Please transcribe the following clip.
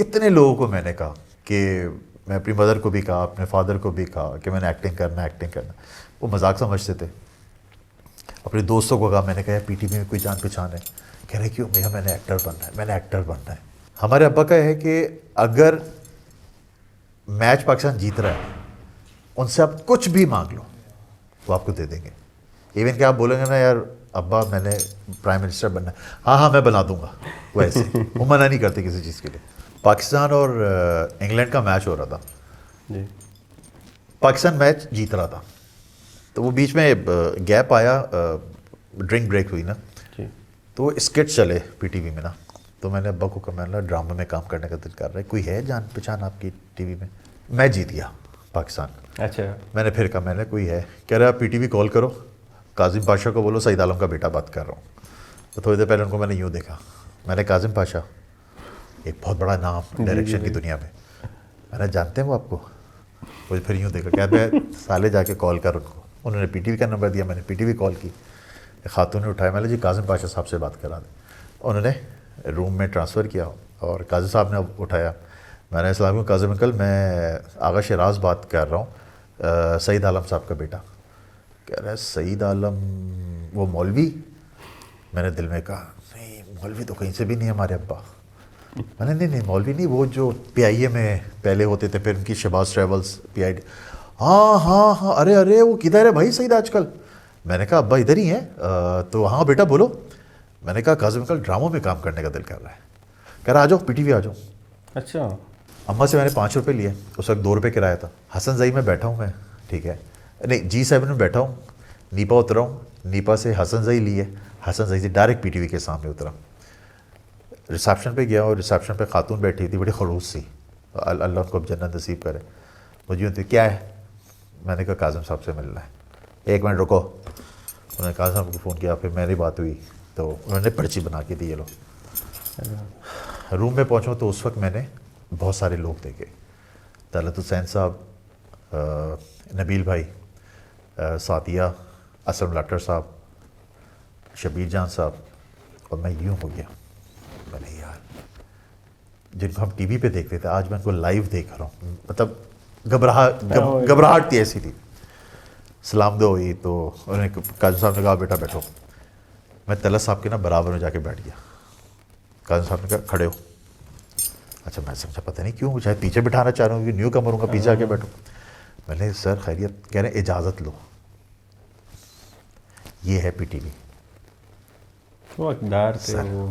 कितने लोगों को मैंने कहा कि मैं अपनी मदर को भी कहा, अपने फादर को भी कहा कि मैंने एक्टिंग करना। वो मजाक समझते थे। अपने दोस्तों को कहा, मैंने कहा पीटीवी में कोई जान पहचान है? कह रहे क्यों भैया, मैंने एक्टर बनना है। हमारे अब्बा का है कि अगर मैच पाकिस्तान जीत रहा है, उनसे आप कुछ भी मांग लो, वो आपको दे देंगे। इवन कि आप बोलेंगे ना यार अब्बा मैंने प्राइम मिनिस्टर बनना है, हाँ मैं बना दूंगा, वैसे वो मना नहीं करते किसी चीज़ के लिए। पाकिस्तान और इंग्लैंड का मैच हो रहा था जी। पाकिस्तान मैच जीत रहा था, तो वो बीच में गैप आया, ड्रिंक ब्रेक हुई ना, जी। तो स्किट चले पीटीवी में ना, तो मैंने अब्बा को कहा मैंने ड्रामा में काम करने का दिल कर रहा है, कोई है जान पहचान आपकी टीवी में? मैं जीत गया पाकिस्तान। अच्छा। मैंने फिर कहा मैंने कोई है? कह रहा पीटीवी कॉल करो, काजिम पाशा को बोलो सईद आलम का बेटा बात कर रहा हूँ। तो थोड़ी देर पहले उनको मैंने यूँ देखा, मैंने काजिम पाशा, एक बहुत बड़ा नाम डायरेक्शन की दुनिया में, मैंने जानते हैं वो आपको? मुझे फिर यूँ देखा, कहते हैं साले जाके कॉल कर उनको। उन्होंने पीटीवी का नंबर दिया, मैंने पीटीवी कॉल की, खातून ने उठाया, मैंने जी काजिम पाशा साहब से बात करा दें। उन्होंने रूम में ट्रांसफ़र किया और काजिम साहब ने उठाया। मैंने अस्सलाम काजिम अंकल, मैं आगा शराज बात कर रहा हूँ, सईद आलम साहब का बेटा। कह रहा है सईद आलम वो मौलवी? मैंने दिल में कहा नहीं मौलवी तो कहीं से भी नहीं है हमारे अब्बा। मैंने नहीं मौलवी नहीं, वो जो पीआईए में पहले होते थे, फिर उनकी शहबाज ट्रेवल्स पीआईडी। हाँ अरे वो किधर है भाई सईद आजकल? मैंने कहा अब्बा इधर ही हैं। तो हाँ बेटा बोलो। मैंने कहा काजिम अंकल ड्रामों में काम करने का दिल कर रहा है। कह रहा आ जाओ पीटीवी आ जाओ। अच्छा। अम्मा से मैंने 5 रुपये लिए, उस वक्त 2 रुपये किराया था। हसन जई में बैठा हूँ मैं, ठीक है, नहीं G7 में बैठा हूँ, नीपा उतरा हूँ, नीपा से हसन जई लिए, हसन जई से डायरेक्ट पीटीवी के सामने उतरा। रिसेप्शन पे गया और रिसेप्शन पे खातून बैठी थी, बड़ी खड़ूस सी, अल्लाह उनको जन्नत नसीब करे। मुझे यूँ थी क्या है? मैंने कहा काजिम साहब से मिलना है। 1 मिनट रुको। उन्होंने काजिम साहब को फ़ोन किया, फिर मेरी बात हुई तो उन्होंने पर्ची बना के दी, ये लो। रूम में पहुँचा तो उस वक्त मैंने बहुत सारे लोग देखे, तलत हुसैन साहब, नबील भाई, सातिया, असलम लाटर साहब, शबीर जान साहब, और मैं यूँ हो गया। मैंने यार जिनको हम टीवी पे देखते थे आज मैं उनको लाइव देख रहा हूँ, मतलब घबराहट थी ऐसी थी। सलाम दो हुई तो उन्होंने काजिम साहब ने कहा बेटा बैठो। मैं तलत साहब के ना बराबर में जाके बैठ गया। काजिम साहब ने कहा खड़े हो। अच्छा मैं समझा पता नहीं क्यों, शायद पीछे बिठाना चाह रहा हूँ, न्यू कमर हूँगा, पीछे आके बैठो। मैंने सर खैरियत? कह रहे इजाज़त लो, ये है पीटीवी। वो अकदार थे वो।